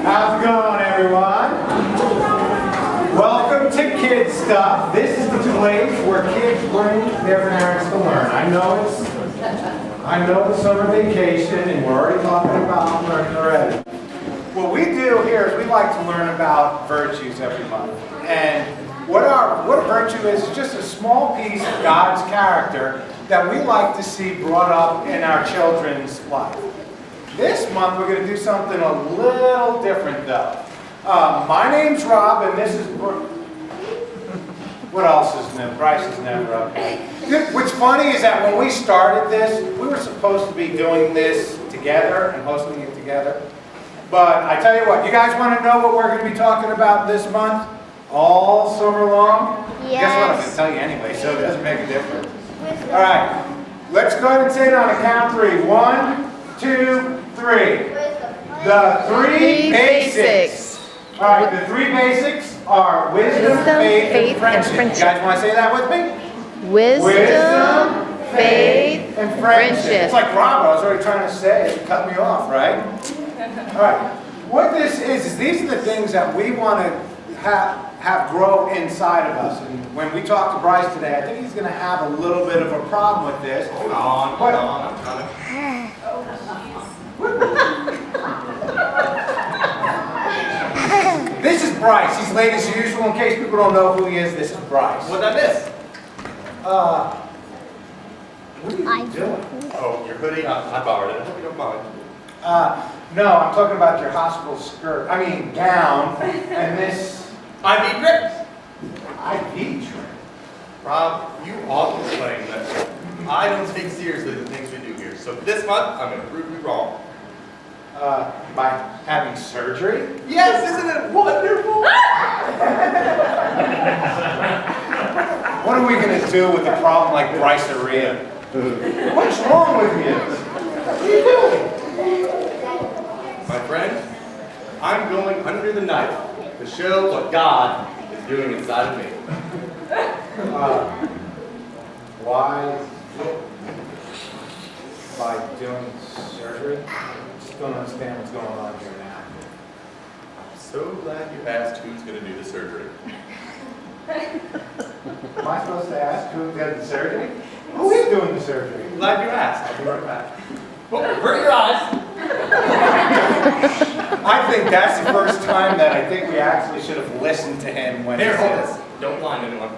How's it going, everyone? Welcome to Kid Stuff. This is the place where kids bring their parents to learn. I know it's summer vacation and we're already talking about learning already. What we do here is we like to learn about virtues every month. And what a virtue is just a small piece of God's character that we like to see brought up in our children's life. This month we're going to do something a little different though. My name's Rob and this is Brooke. What else is new? Bryce is never up. What's funny is that when we started this, we were supposed to be doing this together and hosting it together. But I tell you what, you guys want to know what we're going to be talking about this month? All summer long? Yes. Guess what? I'm going to tell you anyway, so it doesn't make a difference. All right, let's go ahead and say it on a count of three. 1, 2, 3. The three basics. All right, the three basics are wisdom, faith, and friendship. You guys want to say that with me? Wisdom, faith, and friendship. It's like Rob, I was already trying to say it, cut me off, right? All right, what this is these are the things that we want to have grow inside of us. And when we talk to Bryce today, I think he's going to have a little bit of a problem with this. Hold on, I'm coming. This is Bryce. He's late as usual. In case people don't know who he is, this is Bryce. What did I miss? What are you doing? Oh, your hoodie? I borrowed it. I hope you don't mind. No, I'm talking about your hospital skirt. I mean gown, and this IV drips? IV drip. Rob, you often claim that I don't take seriously the things we do here. So this month, I'm going to prove you wrong. By having surgery? Yes, isn't it wonderful? What are we going to do with a problem like Bryce-urea? What's wrong with you? What are you doing? My friend, I'm going under the knife to show what God is doing inside of me. Why? By doing surgery? I just don't understand what's going on here now. I'm so glad you asked who's going to do the surgery. Am I supposed to ask who did the surgery? Who is doing the surgery? I'm glad you asked. I'll be right back. Well, avert your eyes. I think that's the first time that I think we actually should have listened to him when he Here, hold said this. Don't blind anyone.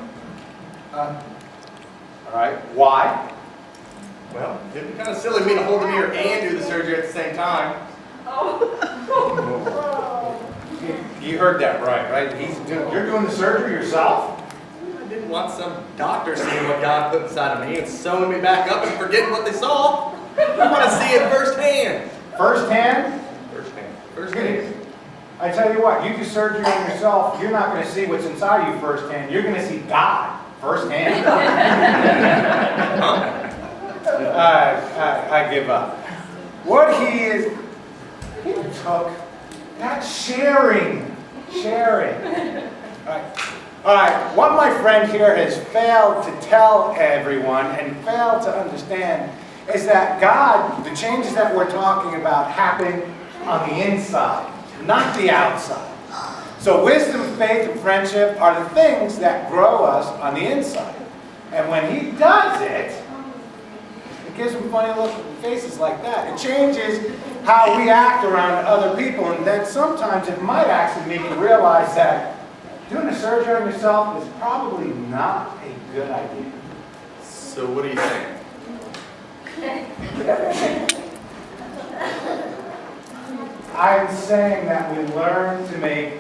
All right. Why? Well, it'd be kind of silly of me to hold the mirror and do the surgery at the same time. You heard that right? You're doing the surgery yourself? I didn't want some doctor seeing what God put inside of me and sewing me back up and forgetting what they saw. I want to see it firsthand. Firsthand? Firsthand. I tell you what, you do surgery on yourself, you're not going to see what's inside you firsthand. You're going to see God firsthand. I give up. What he took, that's sharing. All right, what my friend here has failed to tell everyone and failed to understand is that God, the changes that we're talking about happen on the inside, not the outside. So wisdom, faith, and friendship are the things that grow us on the inside. And when he does it gives them funny looking faces like that. It changes how we act around other people, and then sometimes it might actually make you realize that doing a surgery on yourself is probably not a good idea. So what are you saying? I'm saying that we learn to make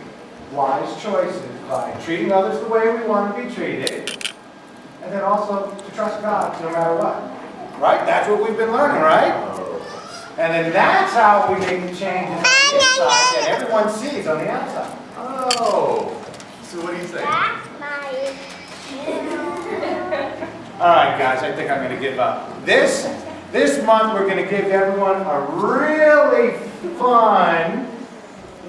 wise choices by treating others the way we want to be treated, and then also to trust God no matter what. Right? That's what we've been learning, right? And then that's how we make the changes on the inside that everyone sees on the outside. Oh, so what are you saying? All right, guys, I think I'm going to give up. This month we're going to give everyone a really fun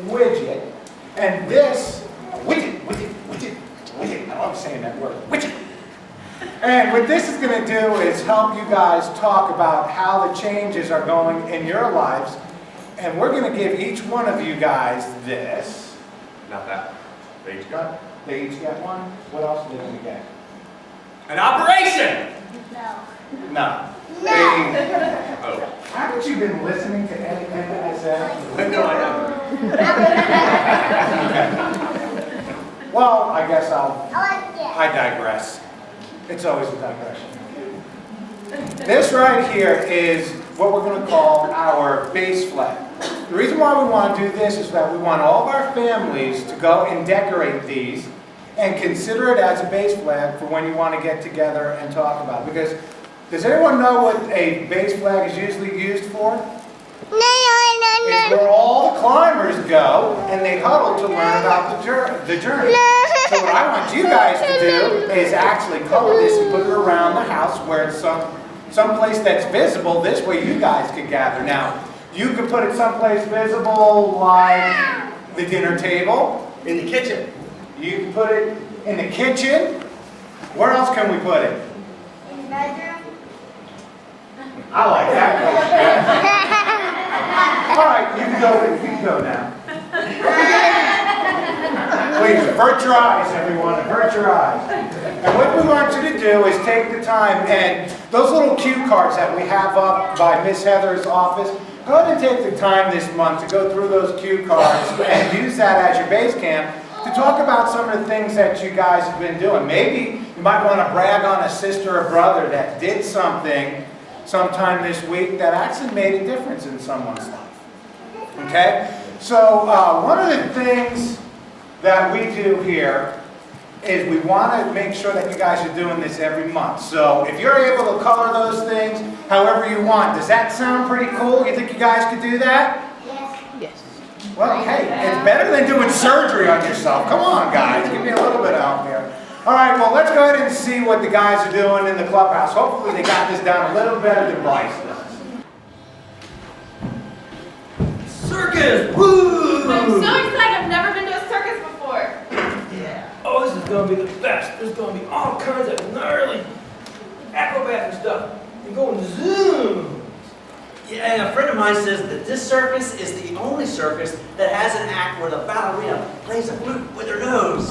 widget. And this, widget. I love saying that word, widget. And what this is going to do is help you guys talk about how the changes are going in your lives And we're going to give each one of you guys this. Not that. They each got They each get one? What else did they get? an operation! No. Oh. Haven't you been listening to anything that I said? No, I haven't. Well, I guess I digress. It's always a digression. This right here is what we're going to call our base flag. The reason why we want to do this is that we want all of our families to go and decorate these and consider it as a base flag for when you want to get together and talk about it. Because does anyone know what a base flag is usually used for? It's where all the climbers go and they huddle to learn about the journey. So what I want you guys to do is actually color this and put it around the house where it's someplace that's visible. This way you guys could gather. Now, you could put it someplace visible like the dinner table. In the kitchen. You can put it in the kitchen. Where else can we put it? In the bedroom. I like that. All right, you can go now. Please, avert your eyes, everyone, avert your eyes. And what we want you to do is take the time and those little cue cards that we have up by Miss Heather's office, go ahead and take the time this month to go through those cue cards and use that as your base camp to talk about some of the things that you guys have been doing. Maybe you might want to brag on a sister or brother that did something sometime this week that actually made a difference in someone's life. Okay? So one of the things that we do here is we want to make sure that you guys are doing this every month. So if you're able to color those things however you want, does that sound pretty cool? You think you guys could do that? Yes. Well, hey, it's better than doing surgery on yourself. Come on, guys. Give me a little bit of help here. All right, well, let's go ahead and see what the guys are doing in the clubhouse. Hopefully they got this down a little better than Bryce does. Circus! Woo! I'm so excited. I've never been to a circus before. Yeah. Oh, this is gonna be the best. There's gonna be all kinds of gnarly acrobats and stuff. You're going zoom. Yeah, and a friend of mine says that this circus is the only circus that has an act where the ballerina plays a flute with her nose.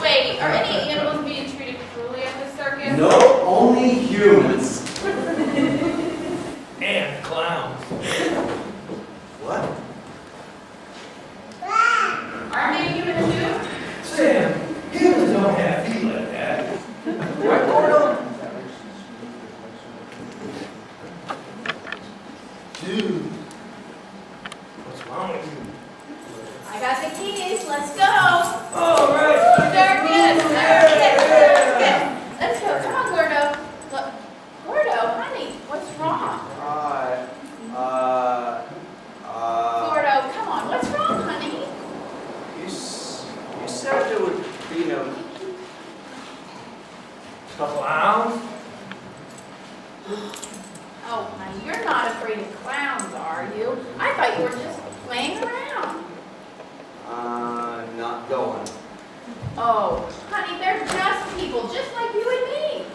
Wait, are any animals being treated cruelly at the circus? No, only humans. And clowns. What? Aren't they human too? Sam, humans don't have feet like that. Right, Gordo? Dude, what's wrong with you? I got the keys. Let's go. All right. Circus. Let's go. Come on, Gordo. Look, Gordo, honey, what's wrong? Gordo, come on. What's wrong, honey? You said there would be no... Clowns? Oh, honey, you're not afraid of clowns, are you? I thought you were just playing around. Not going. Oh, honey, they're just people, just like you and me.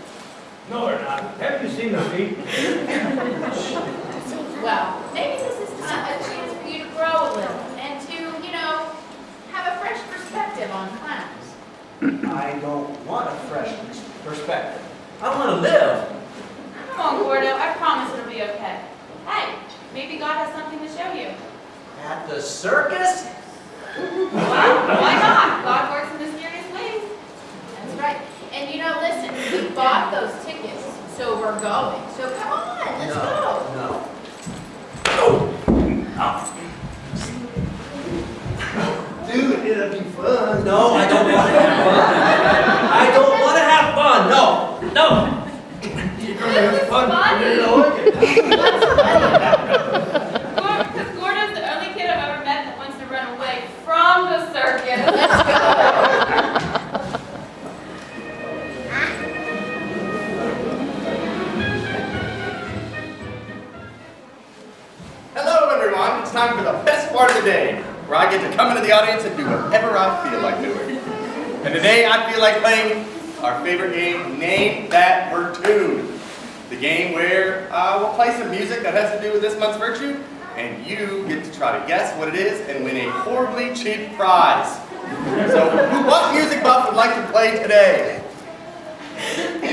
No, they're not. Haven't you seen their feet? Well, maybe this is a chance for you to grow a little and to, have a fresh perspective on clowns. I don't want a fresh perspective. I want to live. Come on, Gordo, I promise it'll be okay. Hey, maybe God has something to show you. At the circus? Well, why not? God works in mysterious ways. That's right. And listen, we bought those tickets, so we're going. So come on, let's go. No. Dude, it'll be fun. No, I don't want to have fun. I don't want to have fun. No. No. This is funny. What's funny? Because Gordo's the only kid I've ever met that wants to run away from the circus. Let's go. Hello, everyone. It's time for the best part of the day, where I get to come into the audience and do whatever I feel like doing. And today I feel like playing our favorite game, Name That Virtue. The game where we'll play some music that has to do with this month's virtue, and you get to try to guess what it is and win a horribly cheap prize. So, what music buff would like to play today?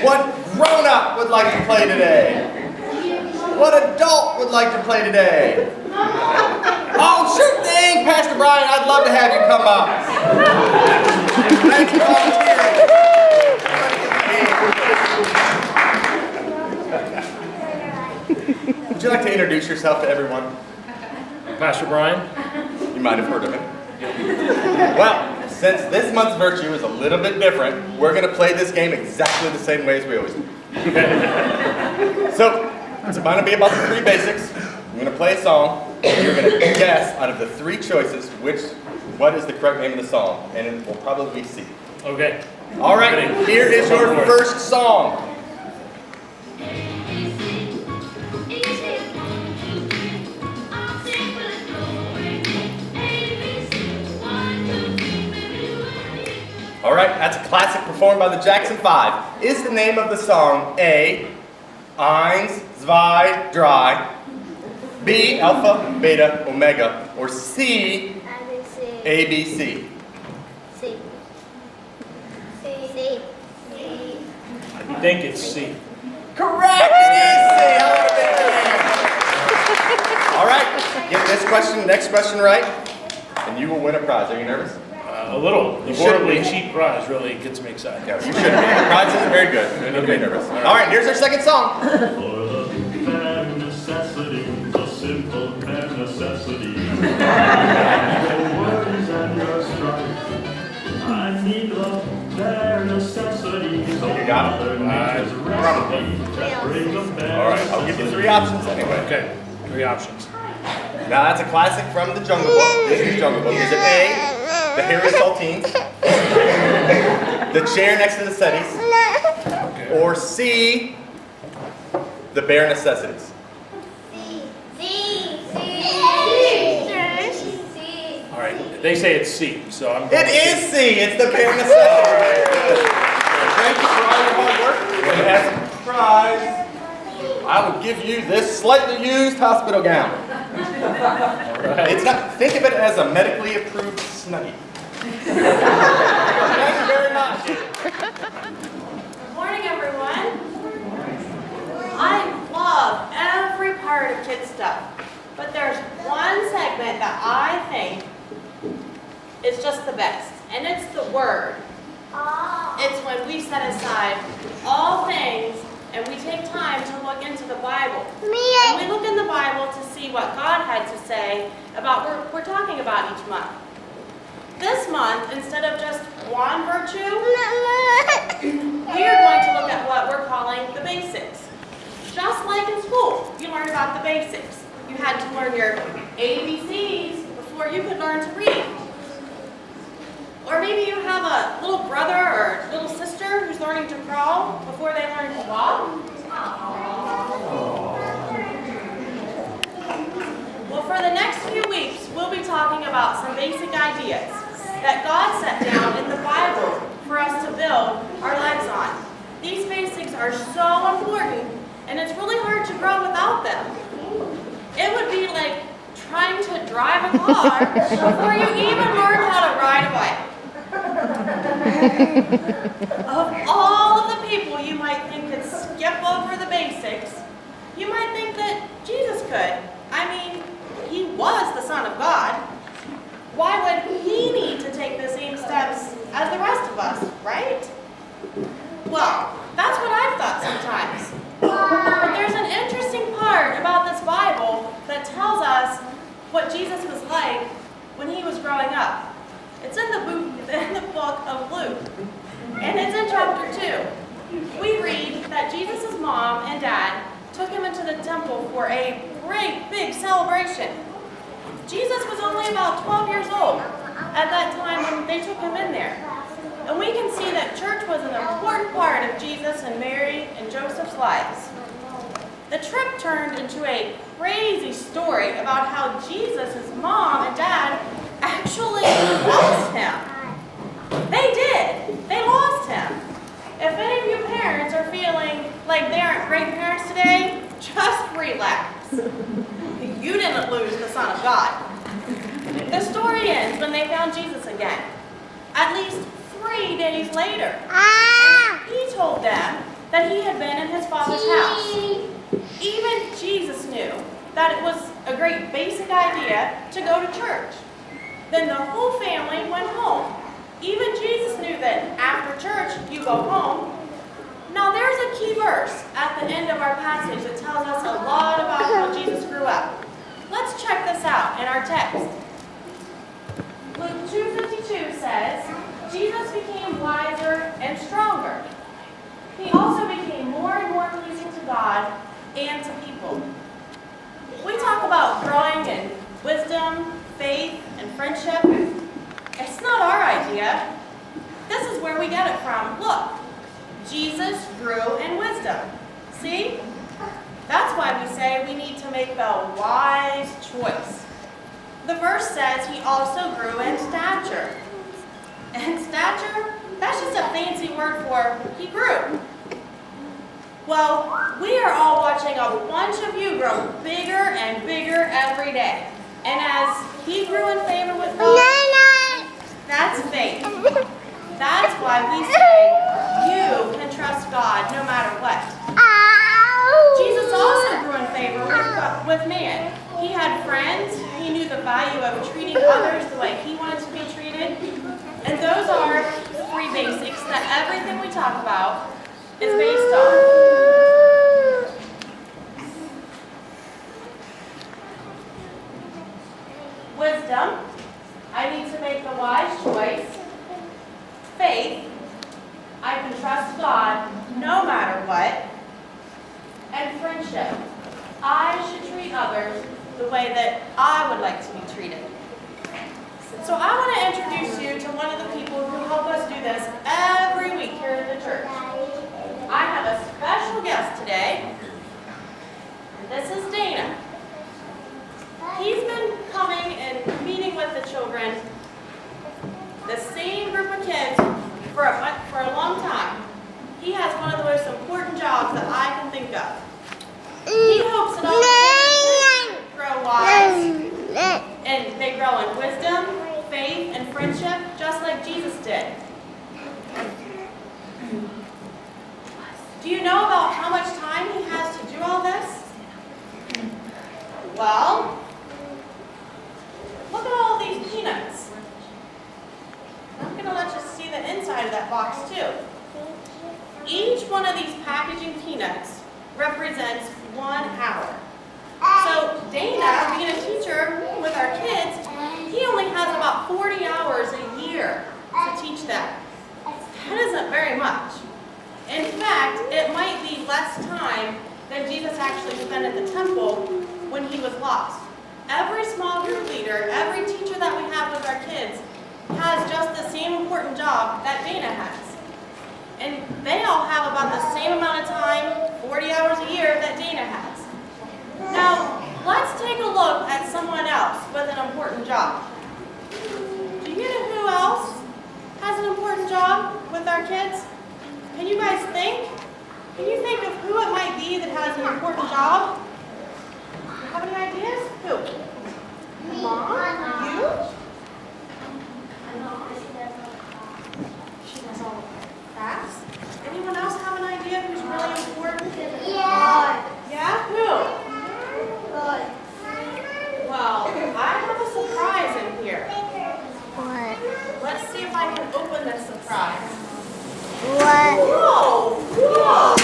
What grown-up would like to play today? What adult would like to play today? Oh, sure thing, Pastor Brian. I'd love to have you come up. Thanks for volunteering. Would you like to introduce yourself to everyone? Pastor Brian. You might have heard of him. Well, since this month's virtue is a little bit different, we're going to play this game exactly the same way as we always do. So, it's going to be about the 3 basics. I'm going to play a song, and you're going to guess out of the 3 choices what is the correct name of the song, and it will probably be C. Okay. All right, here is your first song. All right, that's a classic performed by the Jackson 5. Is the name of the song A, Eins, Zwei, Drei, B, Alpha, Beta, Omega, or C, ABC? C. I think it's C. Correct, it is C. How about a big hand? All right, get this question, next question right, and you will win a prize. Are you nervous? A little. The You shouldn't horribly be. cheap prize really gets me excited. Yes, you should be. The prize isn't very good. Don't be nervous. All right, here's our second song. For the bare necessities, the simple bare necessities. Your worries and your strife. I need the bare necessities. You got it? Probably. All right, I'll give you 3 options anyway. Okay. 3 options. Now that's a classic from the Jungle Book. Disney's Jungle Book. Is it A, the Harry Saltines, the chair next to the settees, or C, the bare necessities? All right. They say it's C, so I'm going It is C. It's the bare necessities. Thank you for all your hard work. And as a prize, I will give you this slightly used hospital gown. It's not. Think of it as a medically approved snuggie. Thank you very much. Good morning, everyone. I love every part of Kid Stuff, but there's one segment that I think is just the best, and it's the Word. It's when we set aside all things and we take time to look into the Bible. And we look in the Bible to see what God had to say about what we're talking about each month. This month, instead of just one virtue, we are going to look at what we're calling the basics. Just like in school, you learned about the basics. You had to learn your ABCs before you could learn to read. Or maybe you have a little brother or little sister who's learning to crawl before they learn to walk. Well, for the next few weeks, we'll be talking about some basic ideas that God set down in the Bible for us to build our lives on. These basics are so important, and it's really hard to grow without them. It would be like trying to drive a car before you even learn how to ride a bike. Of all of the people you might think could skip over the basics, you might think that Jesus could. I mean, he was the Son of God. Why would he need to take the same steps as the rest of us, right? Well, that's what I've thought sometimes. But there's an interesting part about this Bible that tells us what Jesus was like when he was growing up. It's in the book of Luke, and it's in chapter 2. We read that Jesus' mom and dad took him into the temple for a great big celebration. Jesus was only about 12 years old at that time when they took him in there. And we can see that church was an important part of Jesus and Mary and Joseph's lives. The trip turned into a crazy story about how Jesus' mom and dad actually lost him. They did. They lost him. If any of you parents are feeling like they aren't great parents today, just relax. You didn't lose the Son of God. The story ends when they found Jesus again, at least 3 days later. And he told them that he had been in his Father's house. Even Jesus knew that it was a great basic idea to go to church. Then the whole family went home. Even Jesus knew that after church, you go home. Now there's a key verse at the end of our passage that tells us a lot about how Jesus grew up. Let's check this out in our text. Luke 2:52 says, Jesus became wiser and stronger. He also became more and more pleasing to God and to people. We talk about growing in wisdom, faith, and friendship. It's not our idea. This is where we get it from. Look, Jesus grew in wisdom. See? That's why we say we need to make the wise choice. The verse says he also grew in stature. And stature, that's just a fancy word for he grew. Well, we are all watching a bunch of you grow bigger and bigger every day. And as he grew in favor with God, that's faith. That's why we say you can trust God no matter what. Jesus also grew in favor with man. He had friends. He knew the value of treating others the way he wanted to be treated. And those are the 3 basics that everything we talk about is based on. Wisdom, I need to make the wise choice. Faith, I can trust God no matter what. And friendship, I should treat others the way that I would like to be treated. So I want to introduce you to one of the people who help us do this every week here at the church. I have a special guest today, and this is Dana. He's been coming and meeting with the children, the same group of kids, for a long time. He has one of the most important jobs that I can think of. He hopes that all the kids grow wise, and they grow in wisdom, faith, and friendship, just like Jesus did. Do you know about how much time he has to do all this? Well, look at all these peanuts. I'm going to let you see the inside of that box too. Each one of these packaging peanuts represents 1 hour. So Dana, being a teacher with our kids, he only has about 40 hours a year to teach them. That isn't very much. In fact, it might be less time than Jesus actually spent at the temple when he was lost. Every small group leader, every teacher that we have with our kids has just the same important job that Dana has. And they all have about the same amount of time, 40 hours a year, that Dana has. Now, let's take a look at someone else with an important job. Do you know who else has an important job with our kids? Can you guys think? Can you think of who it might be that has an important job? Have any ideas? Who? Mom? You? She does all the crafts. Anyone else have an idea who's really important? Yeah? Who? Well, I have a surprise in here. What? Let's see if I can open this surprise. What? Whoa! Whoa!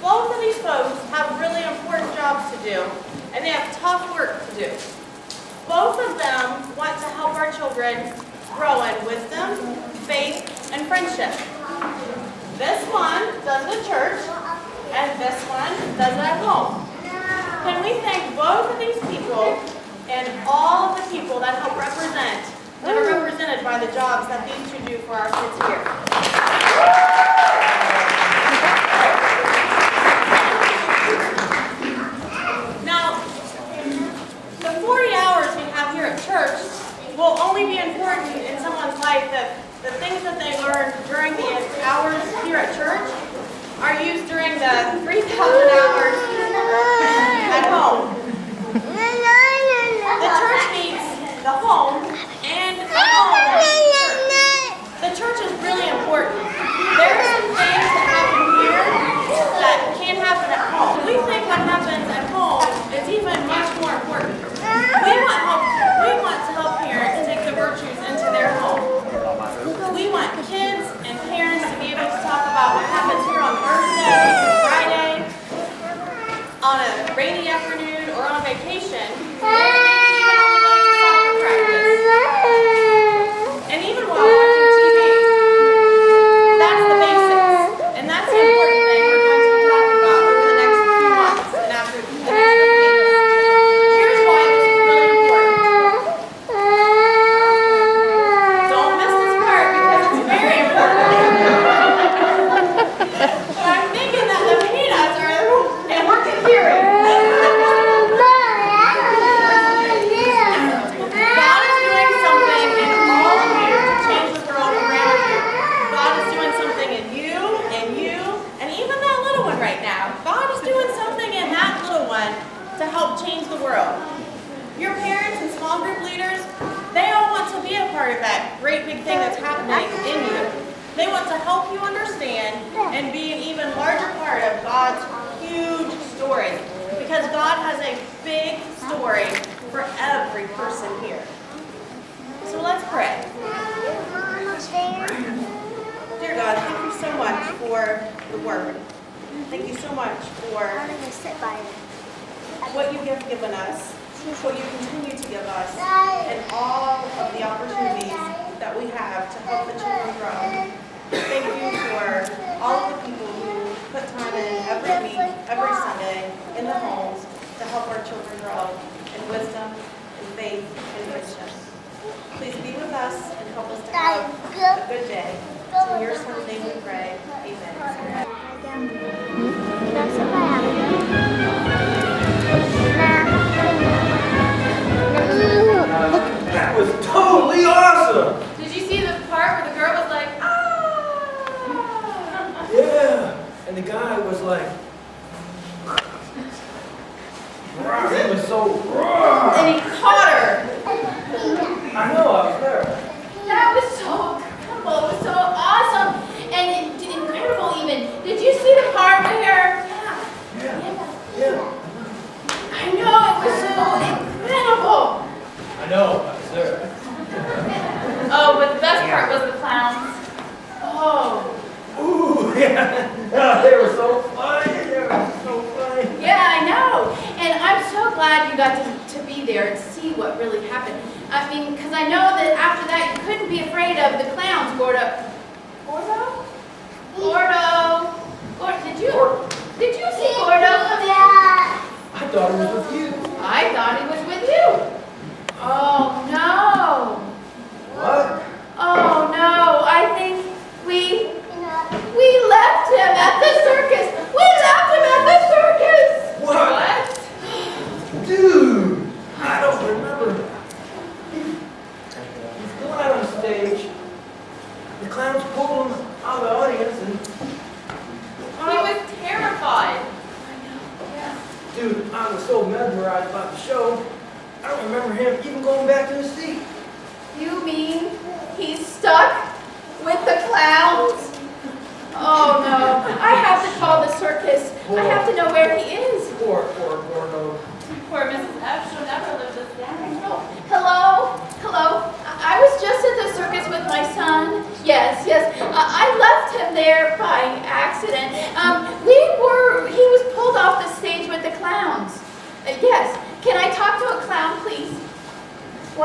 Both of these folks have really important jobs to do, and they have tough work to do. Both of them want to help our children grow in wisdom, faith, and friendship. This one does it at church, and this one does it at home. Can we thank both of these people and all of the people that are represented by the jobs that these two do for our kids here? Now, the 40 hours we have here at church will only be important in someone's life that the things that they learn during the hours here at church are used during the 3,000 hours at home. The church needs the home, and the home needs the church. The church is really important. There are some things that happen here that can't happen at home. We think what happens at home is even much more important. We want to help parents take the virtues into their home. We want kids and parents to be able to talk about what happens here on Thursday or Friday, on a rainy afternoon, or on vacation, or even on the way to soccer practice. And even while watching TV. That's the basics. And that's the important thing we're going to be talking about over the next few months and after the next decade. Here's why this is really important. Don't miss this part because it's very important. I'm thinking that the peanuts are, and we're confused. God is doing something in all of you to change the world around you. God is doing something in you, and even that little one right now. God is doing something in that little one to help change the world. Your parents and small group leaders, they all want to be a part of that great big thing that's happening in you. They want to help you understand and be an even larger part of God's huge story. Because God has a big story for every person here. So let's pray. Dear God, thank you so much for the word. Thank you so much for what you have given us, what you continue to give us, and all of the opportunities that we have to help the children grow. Thank you for all of the people who put time in every week, every Sunday, in the homes to help our children grow in wisdom, in faith, and friendship. Please be with us and help us to have a good day. In your son's name we pray. Amen. That was totally awesome! Did you see the part where the girl was like, ah? Yeah, and the guy was like, he was so raw. And he caught her. I know, I was there. That was so incredible. It was so awesome. And incredible even. Did you see the part where Yeah. I know, it was so incredible. I know, I was there. Oh, but the best part was the clowns. Oh. Ooh, yeah. Oh, they were so funny. They were so funny. Yeah, I know. And I'm so glad you got to be there and see what really happened. I mean, because I know that after that you couldn't be afraid of the clowns, Gordo. Gordo? Gordo. Did you see Gordo come in? I thought it was with you. I thought he was with you. Oh, no. What? Oh, no. I think we left him at the circus. We left him at the circus. What? Dude, I don't remember. He's going out on stage. The clowns pulled him out of the audience and... He was terrified. Dude, I was so mesmerized about the show, I don't remember him even going back to his seat. You mean he's stuck with the clowns? Oh no, I have to call the circus. I have to know where he is. Poor Gordo. Poor Mrs. F. She'll never live this down. Hello? I was just at the circus with my son. Yes. I left him there by accident. He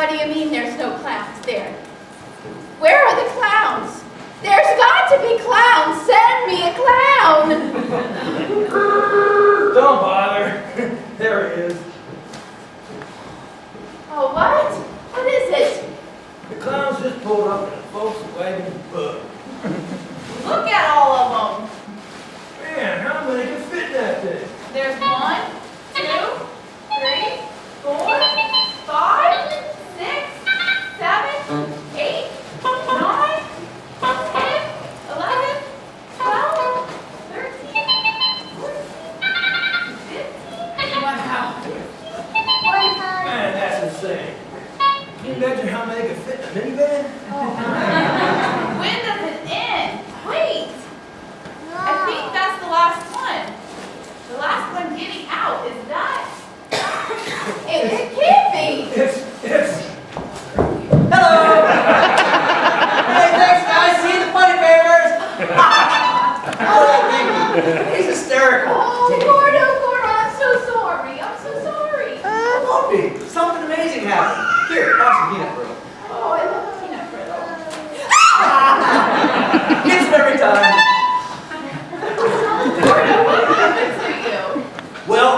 What do you mean there's no clowns there? Where are the clowns? There's got to be clowns. Send me a clown. Don't bother. There he is. Oh, what? What is it? The clowns just pulled up in a Volkswagen Bug. Look at all of them. Man, how many can fit in that thing? There's 1, 2, 3, 4, 5, 6, 7, 8, 9, 10, 11, 12, 13, 14, 15. Wow. Man, that's insane. Can you imagine how many can fit in a minivan? When does it end? Wait. I think that's the last one. The last one getting out. Is that? It can't be. It's. Hello! Hey, thanks guys, see the funny papers! Oh, thank you. He's hysterical. Oh, Gordo, I'm so sorry. I'm so sorry. Don't be. Something amazing happened. Here, have some peanut brittle. Oh, I love peanut brittle. Gets it every time. Gordo, what happened to you? Well,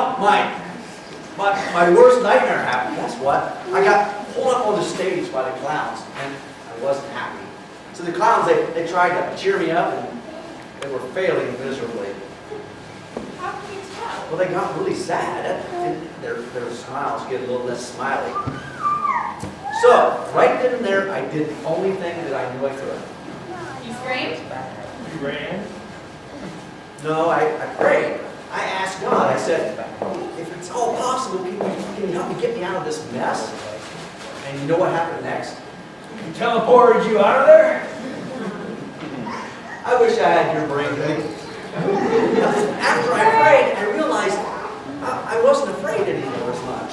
my worst nightmare happened. That's what. I got pulled up on the stage by the clowns, and I wasn't happy. So the clowns, they tried to cheer me up, and they were failing miserably. How can you tell? Well, they got really sad, and their smiles get a little less smiley. So, right then and there, I did the only thing that I knew I could. You screamed? You ran? No, I prayed. I asked God, I said, if it's all possible, can you help me get me out of this mess? And you know what happened next? He teleported you out of there? I wish I had your brain, Greg. After I prayed, I realized I wasn't afraid anymore as much.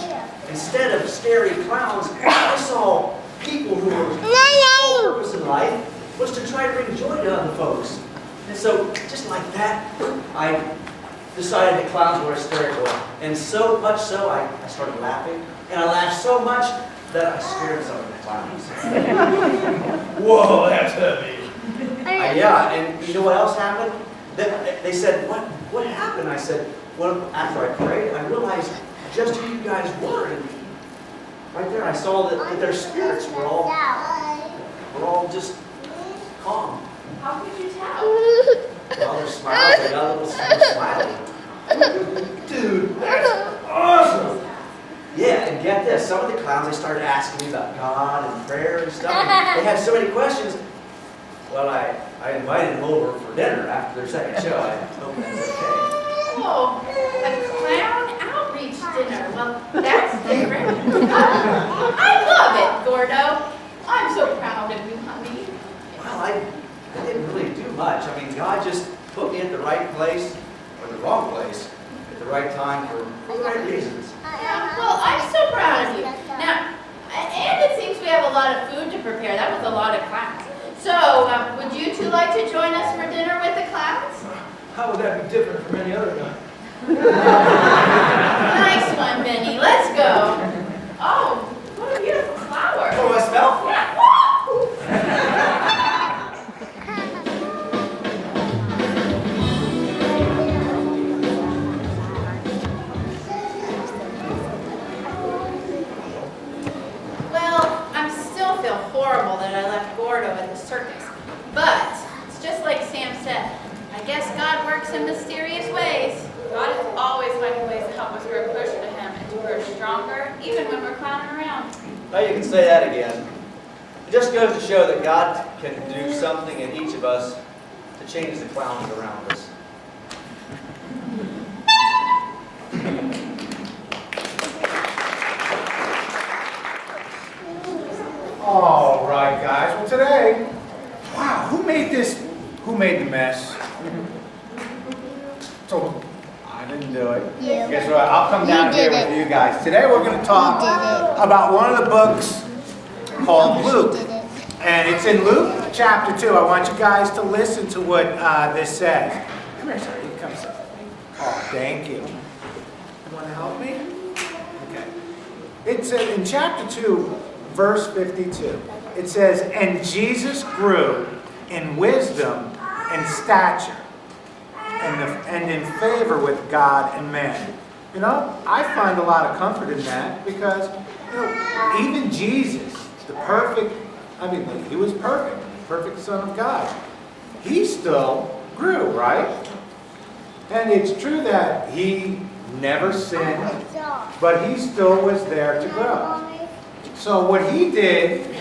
Instead of scary clowns, I saw people who were sole purpose in life was to try to bring joy to other folks. And so, just like that, I decided that clowns were hysterical. And so much so, I started laughing. And I laughed so much that I scared some of the clowns. Whoa, that's heavy. Yeah, and you know what else happened? They said, what happened? I said, well, after I prayed, I realized just who you guys were. And right there, I saw that their spirits were all just calm. How could you tell? Well, their smiles, they got a little smiley. Dude, that's awesome. Yeah, and get this, some of the clowns, they started asking me about God and prayer and stuff. And they had so many questions. Well, I invited them over for dinner after their second show. I hope that's okay. Oh, a clown outreach dinner. Well, that's different. I love it, Gordo. I'm so proud of you, honey. Well, I didn't really do much. I mean, God just put me at the right place, or the wrong place, at the right time for the right reasons. Yeah, well, I'm so proud of you. Now, and it seems we have a lot of food to prepare. That was a lot of clowns. So, would you two like to join us for dinner with the clowns? How would that be different from any other night? Nice one, Benny. Let's go. Oh, what a beautiful flower. Oh, I smell? Yeah. Well, I still feel horrible that I left Gordo at the circus. But it's just like Sam said. I guess God works in mysterious ways. God is always finding ways to help us grow closer to Him and to grow stronger, even when we're clowning around. Now you can say that again. It just goes to show that God can do something in each of us to change the clowns around us. All right, guys. Well, today, wow, who made this? Who made the mess? So, I didn't do it. Guess what? I'll come down here with you guys. Today, we're going to talk about one of the books called Luke. And it's in Luke chapter 2. I want you guys to listen to what this says. Come here, sir. You come, sir. Oh, thank you. You want to help me? Okay. It's in chapter 2, verse 52. It says, "And Jesus grew in wisdom and stature and in favor with God and man." You know, I find a lot of comfort in that because, you know, even Jesus, the perfect, he was perfect, perfect Son of God. He still grew, right? And it's true that he never sinned, but he still was there to grow. So what he did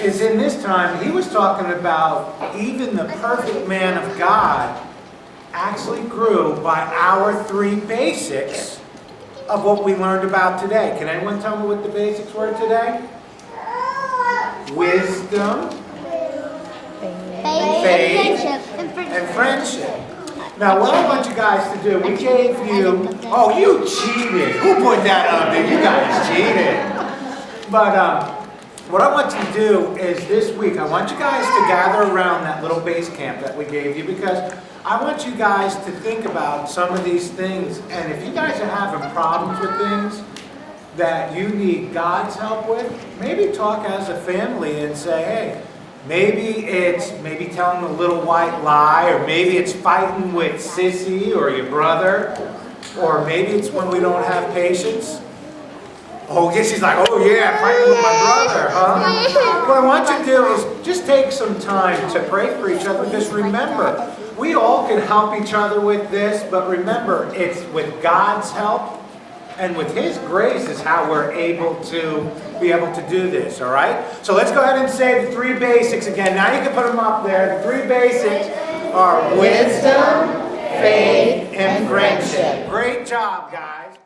is in this time, he was talking about even the perfect man of God actually grew by our 3 basics of what we learned about today. Can anyone tell me what the basics were today? Wisdom, faith, and friendship. Now, what I want you guys to do, we gave you, oh, you cheated. Who put that up there? You guys cheated. But what I want you to do is this week, I want you guys to gather around that little base camp that we gave you because I want you guys to think about some of these things. And if you guys are having problems with things that you need God's help with, maybe talk as a family and say, hey, maybe it's telling a little white lie, or maybe it's fighting with Sissy or your brother, or maybe it's when we don't have patience. Oh, yeah, she's like, oh yeah, fighting with my brother, huh? What I want you to do is just take some time to pray for each other, because remember, we all can help each other with this, but remember, it's with God's help and with His grace is how we're able to do this, all right? So let's go ahead and say the 3 basics again. Now you can put them up there. The 3 basics are wisdom, faith, and friendship. Great job, guys.